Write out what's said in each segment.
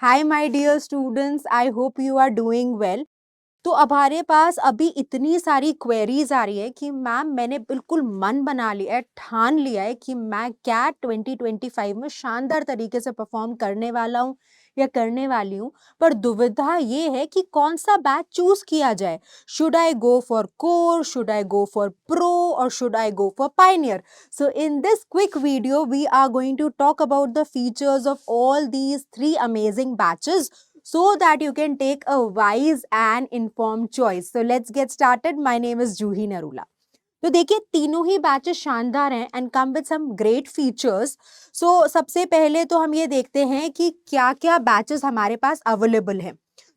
Hi my dear students, I hope you are doing well. तो अब हमारे पास अभी इतनी सारी क्वेरीज आ रही है कि मैम मैंने बिल्कुल मन बना लिया है, ठान लिया है कि मैं कैट 2025 में शानदार तरीके से परफॉर्म करने वाला हूँ या करने वाली हूँ। पर दुविधा ये है कि कौन सा बैच चूज किया जाए। Should I go for core, should I go for pro और should I go for pioneer? So in this quick video, we are going to talk about the features of all these three amazing batches so that you can take a wise and informed choice. So let's get started. My name is Juhi Narula. तो देखिए तीनों ही batches शानदार हैं and come with some great features. So सबसे पहले तो हम ये देखते हैं कि क्या क्या बैचेस हमारे पास अवेलेबल हैं।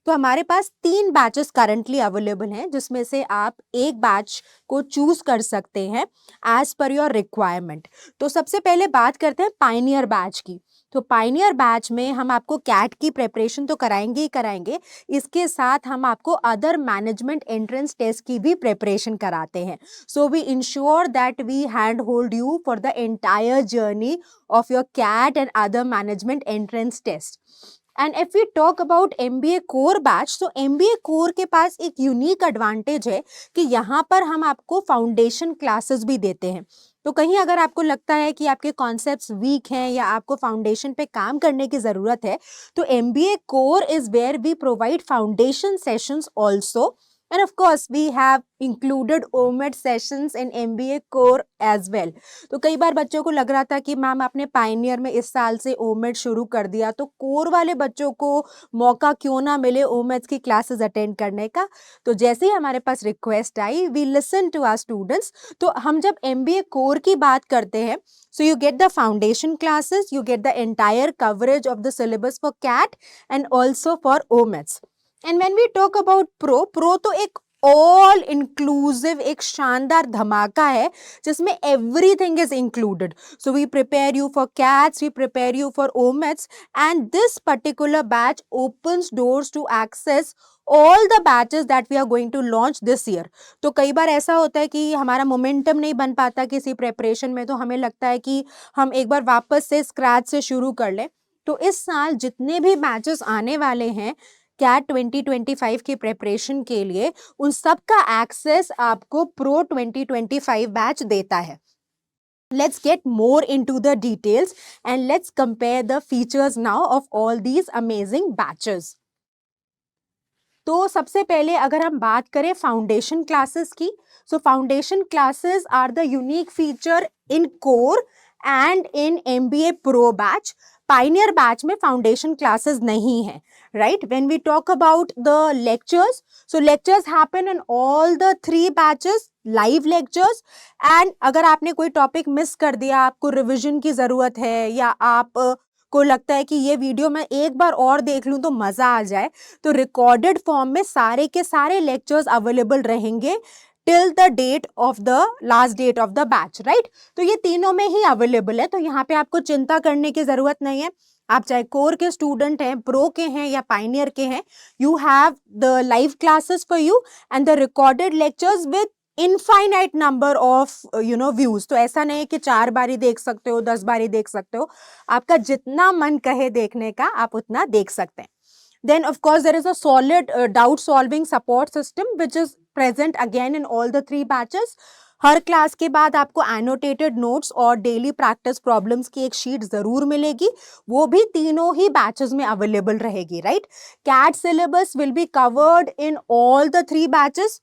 तो हमारे पास 3 बैचेस करंटली अवेलेबल हैं जिसमें से आप एक बैच को चूज कर सकते हैं एज पर योर रिक्वायरमेंट। तो सबसे पहले बात करते हैं पायनियर बैच की। तो पायनियर बैच में हम आपको कैट की प्रिपरेशन तो कराएंगे ही कराएंगे, इसके साथ हम आपको अदर मैनेजमेंट एंट्रेंस टेस्ट की भी प्रिपरेशन कराते हैं। So we ensure that we handhold you for the entire journey of your CAT and other management entrance test. And if we talk about MBA core batch, तो MBA core के पास एक unique advantage है कि यहाँ पर हम आपको foundation classes भी देते हैं। तो कहीं अगर आपको लगता है कि आपके कॉन्सेप्ट्स वीक हैं या आपको फाउंडेशन पे काम करने की ज़रूरत है, तो MBA core is where we provide foundation sessions also. And of course, we have included OMED sessions in MBA core as well. तो कई बार बच्चों को लग रहा था कि मैम आपने पायनियर में इस साल से OMED शुरू कर दिया, तो कोर वाले बच्चों को मौका क्यों ना मिले OMED की क्लासेस अटेंड करने का। तो जैसे ही हमारे पास रिक्वेस्ट आई, we listen to our students. तो हम जब MBA कोर की बात करते हैं, so you get the foundation classes, you get the entire coverage of the syllabus for CAT and also for OMEDs. And when we talk about pro तो एक all inclusive एक शानदार धमाका है जिसमें everything is included. So we prepare you for CATs, we prepare you for OMETs and this particular batch opens doors to access all the batches that we are going to launch this year. तो कई बार ऐसा होता है कि हमारा momentum नहीं बन पाता किसी प्रेपरेशन में, तो हमें लगता है कि हम एक बार वापस से स्क्रैच से शुरू कर लें। तो इस साल जितने भी बैचेस आने वाले हैं कैट 2025 की प्रिपरेशन के लिए, उन सब का एक्सेस आपको प्रो 2025 बैच देता है। Let's get more into the details and let's compare the features now of all these amazing batches. तो सबसे पहले अगर हम बात करें फाउंडेशन क्लासेस की, so foundation classes are the unique feature in core and in MBA pro batch. Pioneer batch में foundation classes नहीं है, right? When we talk about the lectures, so lectures happen in all the 3 batches, live lectures. and अगर आपने कोई topic miss कर दिया, आपको revision की जरूरत है या आप को लगता है कि ये वीडियो मैं एक बार और देख लूं तो मजा आ जाए, तो रिकॉर्डेड फॉर्म में सारे के सारे लेक्चर्स अवेलेबल रहेंगे till the date of the last date of the batch, right? तो ये तीनों में ही अवेलेबल है, तो यहाँ पे आपको चिंता करने की जरूरत नहीं है। आप चाहे कोर के स्टूडेंट हैं, प्रो के हैं या पायनियर के हैं, you have the live classes for you and the recorded lectures with infinite number of views. तो ऐसा नहीं है कि 4 बारी देख सकते हो, 10 बारी देख सकते हो, आपका जितना मन कहे देखने का आप उतना देख सकते हैं। Then of course there is a solid doubt solving support system which is present again in all the 3 batches. हर क्लास के बाद आपको एनोटेटेड नोट्स और डेली प्रैक्टिस प्रॉब्लम्स की एक शीट जरूर मिलेगी, वो भी तीनों ही बैचेस में अवेलेबल रहेगी, right? CAT syllabus will be covered in all the 3 batches,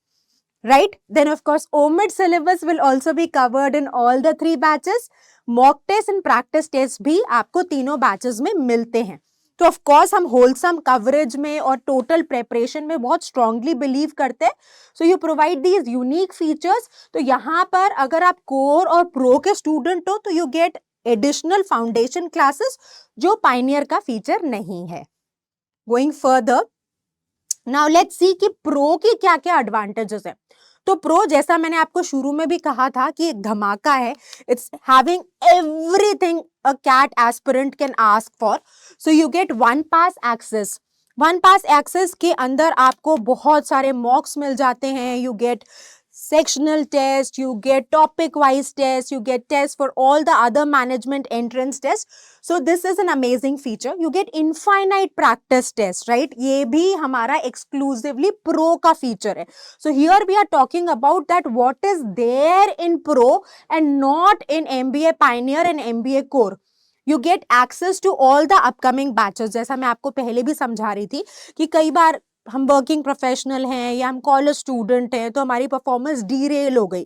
right? Then of course OMED syllabus will also be covered in all the 3 batches. Mock test and practice test भी आपको तीनों batches में मिलते हैं। तो of course हम wholesome coverage में और टोटल प्रेपरेशन में बहुत स्ट्रांगली बिलीव करते हैं। So you provide these unique features. तो यहाँ पर अगर आप कोर और प्रो के स्टूडेंट हो तो you get additional foundation classes जो पायनियर का फीचर नहीं है। Going further, now let's see कि प्रो की क्या क्या एडवांटेजेस है। तो प्रो, जैसा मैंने आपको शुरू में भी कहा था कि एक धमाका है, it's having everything a CAT aspirant can ask for. So you get one pass access. One pass access के अंदर आपको बहुत सारे मॉक्स मिल जाते हैं, you get sectional test, you get topic wise test, you get tests for all the other management entrance tests. So this is an amazing feature. You get infinite practice test, right? ये भी हमारा exclusively pro का feature है. So here we are talking about that what is there in pro and not in MBA Pioneer and MBA Core. You get access to all the upcoming batches. जैसा मैं आपको पहले भी समझा रही थी कि कई बार हम वर्किंग प्रोफेशनल हैं या हम कॉलेज स्टूडेंट हैं तो हमारी परफॉर्मेंस डीरेल हो गई,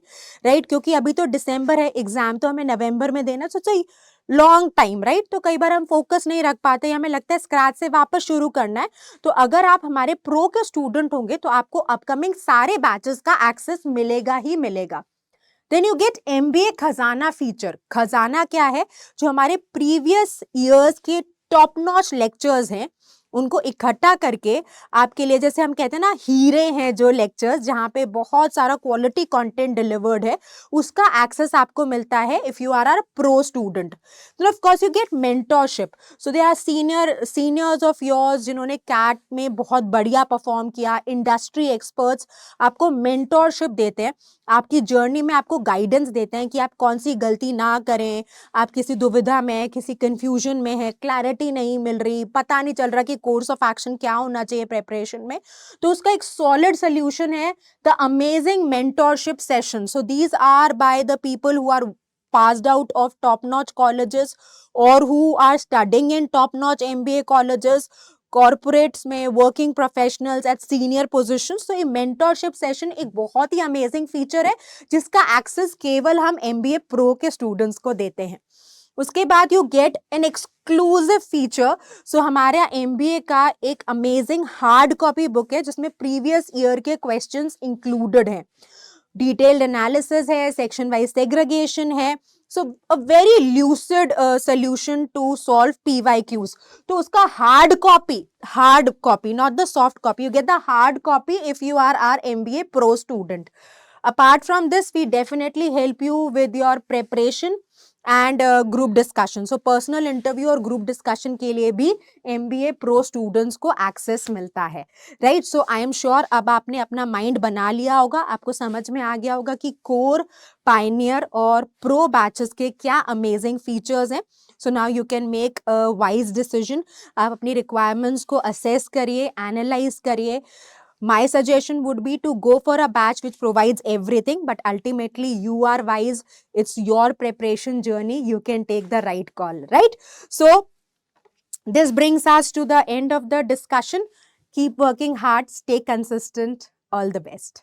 राइट? क्योंकि अभी तो दिसंबर है, एग्जाम तो हमें नवंबर में देना, तो चाहिए लॉन्ग टाइम, राइट? तो कई बार हम फोकस नहीं रख पाते, हमें लगता है स्क्रैच से वापस शुरू करना है. तो अगर आप हमारे प्रो के स्टूडेंट होंगे तो आपको अपकमिंग सारे बैचेस का एक्सेस मिलेगा ही मिलेगा. देन यू गेट MBA खजाना फीचर. खजाना क्या है? जो हमारे प्रीवियस ईयर्स के टॉप नॉच लेक्चर्स हैं उनको इकट्ठा करके आपके लिए, जैसे हम कहते हैं ना हीरे हैं जो लेक्चर्स जहाँ पे बहुत सारा क्वालिटी कंटेंट डिलीवर्ड है, उसका एक्सेस आपको मिलता है if you are pro student. तो of course you get mentorship. So they are seniors of yours जिन्होंने कैट में बहुत बढ़िया परफॉर्म किया, इंडस्ट्री एक्सपर्ट्स आपको मेंटरशिप देते हैं, आपकी जर्नी में आपको गाइडेंस देते हैं कि आप कौन सी गलती ना करें, आप किसी दुविधा में, किसी कंफ्यूजन में है, क्लैरिटी नहीं मिल रही, पता नहीं चल रहा कि कोर्स ऑफ एक्शन क्या होना चाहिए प्रिपरेशन में, तो उसका एक सॉलिड सोल्यूशन है the amazing mentorship session. So these are by the people who are passed out of top notch colleges or who are studying in top notch MBA colleges, corporates में working professionals at senior positions. तो ये mentorship session एक बहुत ही amazing feature है जिसका access केवल हम MBA pro के स्टूडेंट्स को देते हैं. उसके बाद you get an exclusive feature. So हमारा MBA का एक अमेजिंग हार्ड कॉपी बुक है जिसमें प्रीवियस ईयर के क्वेश्चंस इंक्लूडेड हैं, डिटेल्ड एनालिसिस है, सेक्शन वाइज सेग्रीगेशन है. So a very lucid solution to solve PYQs. तो उसका hard copy not the soft copy, you get the hard copy if you are our MBA pro student. Apart from this, we definitely help you with your preparation and group discussion. So personal interview और group discussion के लिए भी MBA pro students को access मिलता है, right? So I am sure अब आपने अपना mind बना लिया होगा, आपको समझ में आ गया होगा कि core, pioneer और pro batches के क्या amazing features हैं. So now you can make a wise decision. आप अपनी requirements को assess करिए, analyze करिए. My suggestion would be to go for a batch which provides everything, but ultimately you are wise. It's your preparation journey. You can take the right call, right? So this brings us to the end of the discussion. Keep working hard, stay consistent. All the best.